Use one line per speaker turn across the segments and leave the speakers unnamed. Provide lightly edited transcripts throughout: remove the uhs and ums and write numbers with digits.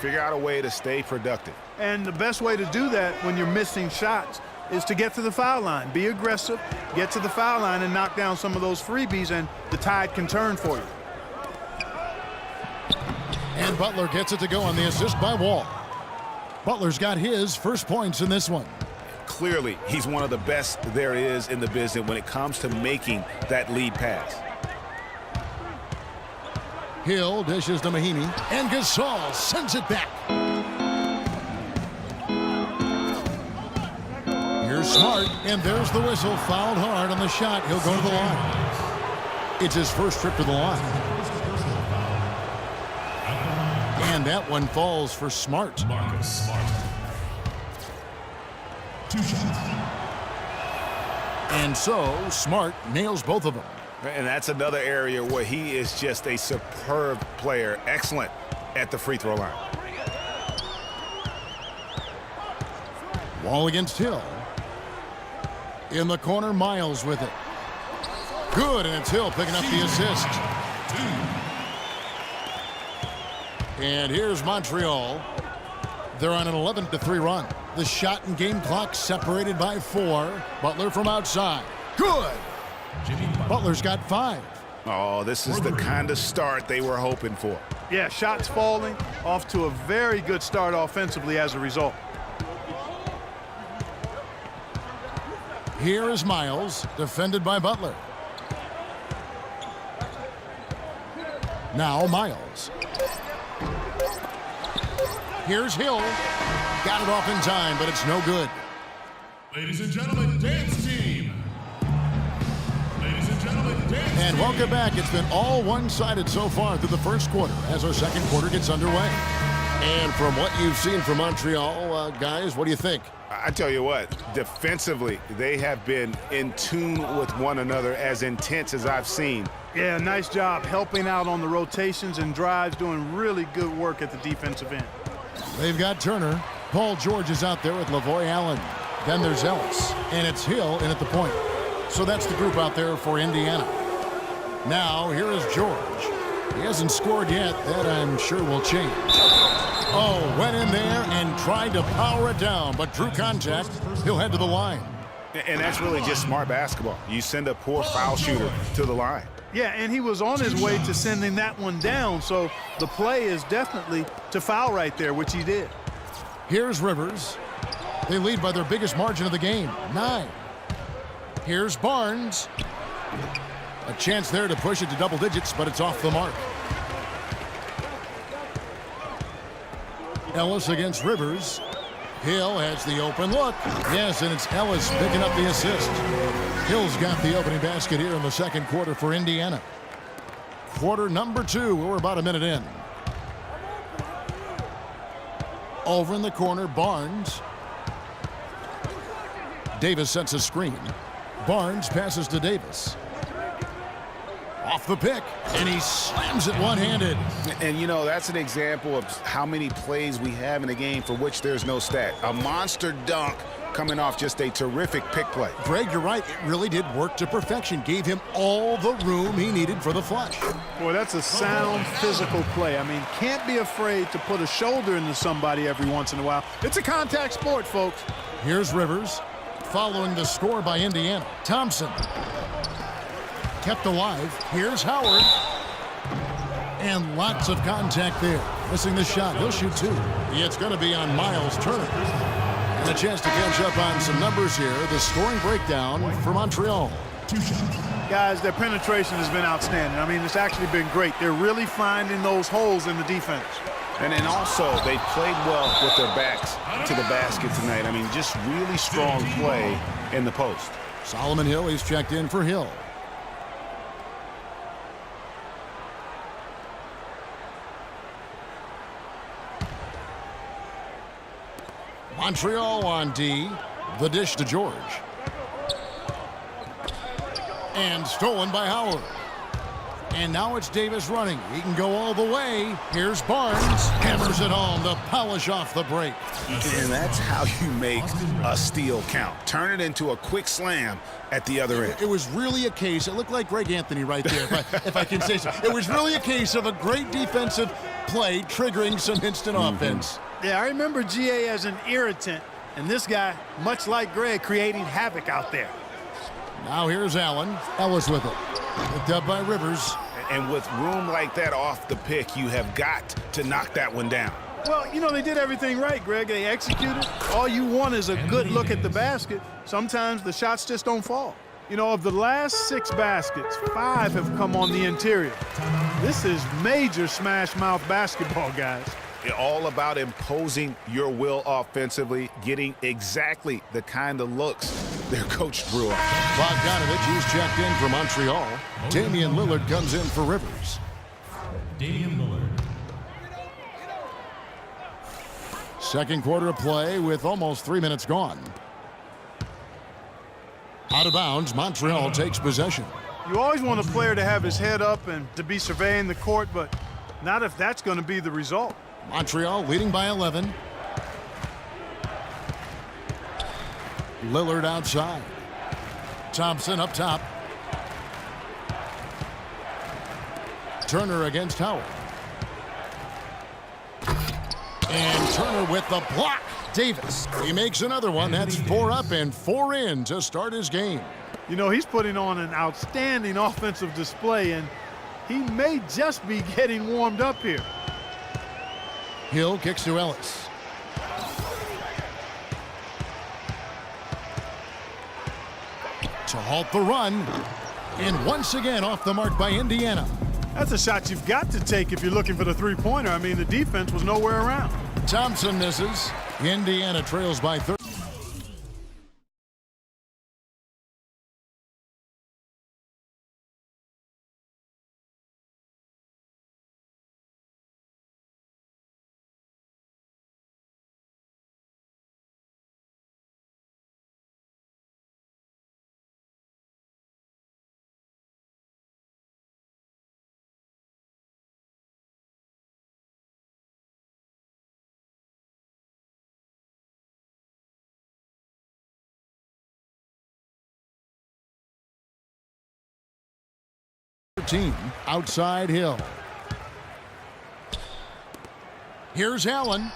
Figure out a way to stay productive.
And the best way to do that when you're missing shots is to get to the foul line. Be aggressive, get to the foul line, and knock down some of those freebies, and the tide can turn for you.
And Butler gets it to go on the assist by Wall. Butler's got his first points in this one.
Clearly, he's one of the best there is in the business when it comes to making that lead pass.
Hill dishes to Mahinmi, and Gasol sends it back. Here's Smart, and there's the whistle. Fouled hard on the shot. He'll go to the line. It's his first trip to the line. And that one falls for Smart.
Marcus Smart. 2 shots.
And so Smart nails both of them.
And that's another area where he is just a superb player. Excellent at the free throw line.
Wall against Hill. In the corner, Miles with it. Good, and it's Hill picking up the assist. And here's Montreal. They're on an 11-3 run. The shot and game clock separated by 4. Butler from outside. Good. Butler's got 5.
Oh, this is the kind of start they were hoping for.
Yeah, shots falling, off to a very good start offensively as a result.
Here is Miles, defended by Butler. Now Miles. Here's Hill. Got it off in time, but it's no good.
Ladies and gentlemen, dance team. Ladies and gentlemen, dance team.
And welcome back. It's been all one-sided so far through the first quarter as our second quarter gets underway. And from what you've seen from Montreal, guys, what do you think?
I tell you what, defensively, they have been in tune with one another, as intense as I've seen.
Yeah, nice job helping out on the rotations and drives, doing really good work at the defensive end.
They've got Turner. Paul George is out there with Lavoy Allen. Then there's Ellis, and it's Hill in at the point. So that's the group out there for Indiana. Now, here is George. He hasn't scored yet. That, I'm sure, will change. Oh, went in there and tried to power it down, but drew contact. He'll head to the line.
And that's really just smart basketball. You send a poor foul shooter to the line.
Yeah, and he was on his way to sending that one down, so the play is definitely to foul right there, which he did.
Here's Rivers. They lead by their biggest margin of the game, 9. Here's Barnes. A chance there to push it to double digits, but it's off the mark. Ellis against Rivers. Hill has the open look. Yes, and it's Ellis picking up the assist. Hill's got the opening basket here in the second quarter for Indiana. Quarter number 2. We're about a minute in. Over in the corner, Barnes. Davis sets a screen. Barnes passes to Davis. Off the pick, and he slams it one-handed.
And, you know, that's an example of how many plays we have in a game for which there's no stat. A monster dunk coming off just a terrific pick play.
Greg, you're right. It really did work to perfection. Gave him all the room he needed for the flush.
Boy, that's a sound physical play. I mean, can't be afraid to put a shoulder into somebody every once in a while. It's a contact sport, folks.
Here's Rivers, following the score by Indiana. Thompson. Kept alive. Here's Howard. And lots of contact there. Missing the shot. He'll shoot 2. It's going to be on Miles Turner. And a chance to catch up on some numbers here. The scoring breakdown for Montreal.
2 shots.
Guys, their penetration has been outstanding. I mean, it's actually been great. They're really finding those holes in the defense.
And then also, they played well with their backs to the basket tonight. I mean, just really strong play in the post.
Solomon Hill, he's checked in for Hill. Montreal on D. The dish to George. And stolen by Howard. And now it's Davis running. He can go all the way. Here's Barnes. Hammers it home to polish off the break.
And that's how you make a steal count. Turn it into a quick slam at the other end.
It was really a case, it looked like Greg Anthony right there, if I can say so. It was really a case of a great defensive play triggering some instant offense.
Yeah, I remember GA as an irritant, and this guy, much like Greg, creating havoc out there.
Now here's Allen. Ellis with it. Picked up by Rivers.
And with room like that off the pick, you have got to knock that one down.
Well, you know, they did everything right, Greg. They executed. All you want is a good look at the basket. Sometimes the shots just don't fall. You know, of the last 6 baskets, 5 have come on the interior. This is major smash mouth basketball, guys.
All about imposing your will offensively, getting exactly the kind of looks their coach drew up.
Bogdanovich is checked in for Montreal. Damian Lillard comes in for Rivers.
Damian Lillard.
Second quarter of play with almost 3 minutes gone. Out of bounds, Montreal takes possession.
You always want a player to have his head up and to be surveying the court, but not if that's going to be the result.
Montreal leading by 11. Lillard outside. Thompson up top. Turner against Howard. And Turner with the block. Davis. He makes another one. That's 4 up and 4 in to start his game.
You know, he's putting on an outstanding offensive display, and he may just be getting warmed up here.
Hill kicks to Ellis. To halt the run. And once again off the mark by Indiana.
That's a shot you've got to take if you're looking for the three-pointer. I mean, the defense was nowhere around.
Thompson misses. Indiana trails by 30. Outside Hill. Here's Allen.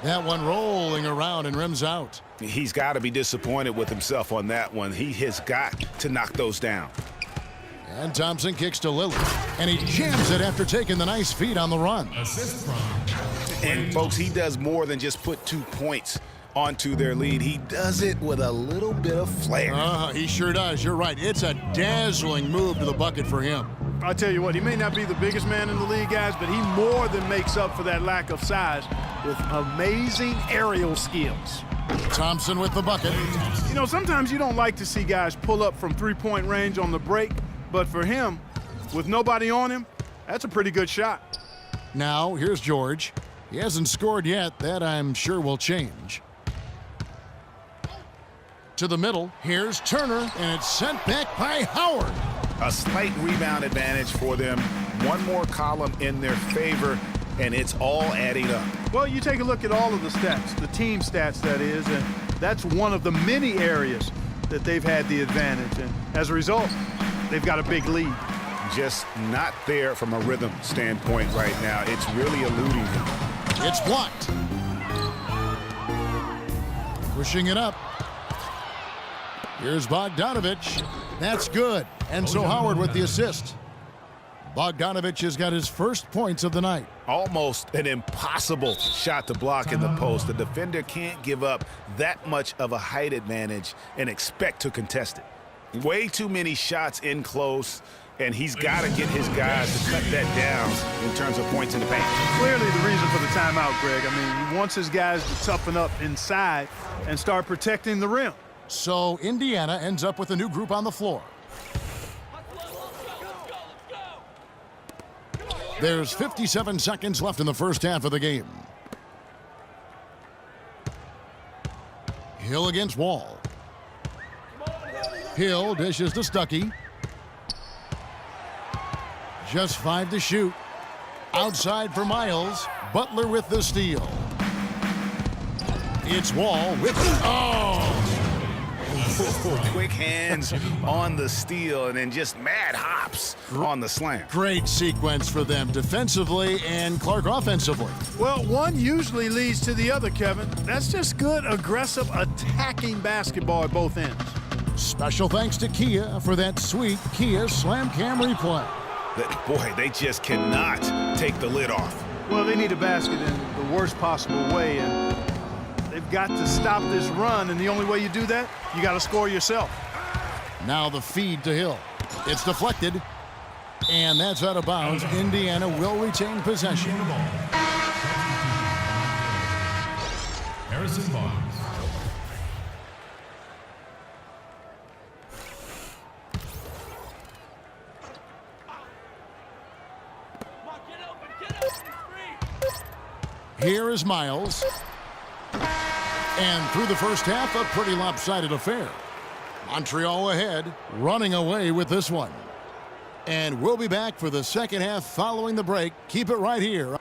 That one rolling around and rims out.
He's got to be disappointed with himself on that one. He has got to knock those down.
And Thompson kicks to Lillard. And he jams it after taking the nice feed on the run.
Assist from.
And, folks, he does more than just put 2 points onto their lead. He does it with a little bit of flair.
He sure does. You're right. It's a dazzling move to the bucket for him.
I'll tell you what, he may not be the biggest man in the league, guys, but he more than makes up for that lack of size with amazing aerial skills.
Thompson with the bucket.
You know, sometimes you don't like to see guys pull up from three-point range on the break, but for him, with nobody on him, that's a pretty good shot.
Now, here's George. He hasn't scored yet. That, I'm sure, will change. To the middle. Here's Turner, and it's sent back by Howard.
A slight rebound advantage for them. One more column in their favor, and it's all adding up.
Well, you take a look at all of the stats, the team stats, that is, and that's one of the many areas that they've had the advantage. And as a result, they've got a big lead.
Just not there from a rhythm standpoint right now. It's really eluding him.
It's blocked. Pushing it up. Here's Bogdanovich. That's good. And so Howard with the assist. Bogdanovich has got his first points of the night.
Almost an impossible shot to block in the post. The defender can't give up that much of a height advantage and expect to contest it. Way too many shots in close, and he's got to get his guys to cut that down in terms of points in the paint.
Clearly the reason for the timeout, Greg. I mean, he wants his guys to toughen up inside and start protecting the rim.
So Indiana ends up with a new group on the floor. There's 57 seconds left in the first half of the game. Hill against Wall. Hill dishes to Stuckey. Just 5 to shoot. Outside for Miles. Butler with the steal. It's Wall with... Oh!
Quick hands on the steal and then just mad hops on the slam.
Great sequence for them defensively and Clark offensively.
Well, one usually leads to the other, Kevin. That's just good, aggressive, attacking basketball at both ends.
Special thanks to Kia for that sweet Kia Slam Cam replay.
Boy, they just cannot take the lid off.
Well, they need a basket in the worst possible way, and they've got to stop this run, and the only way you do that, you got to score yourself.
Now the feed to Hill. It's deflected, and that's out of bounds. Indiana will retain possession.
Harrison Barnes.
Here is Miles. And through the first half, a pretty lopsided affair. Montreal ahead, running away with this one. And we'll be back for the second half following the break. Keep it right here.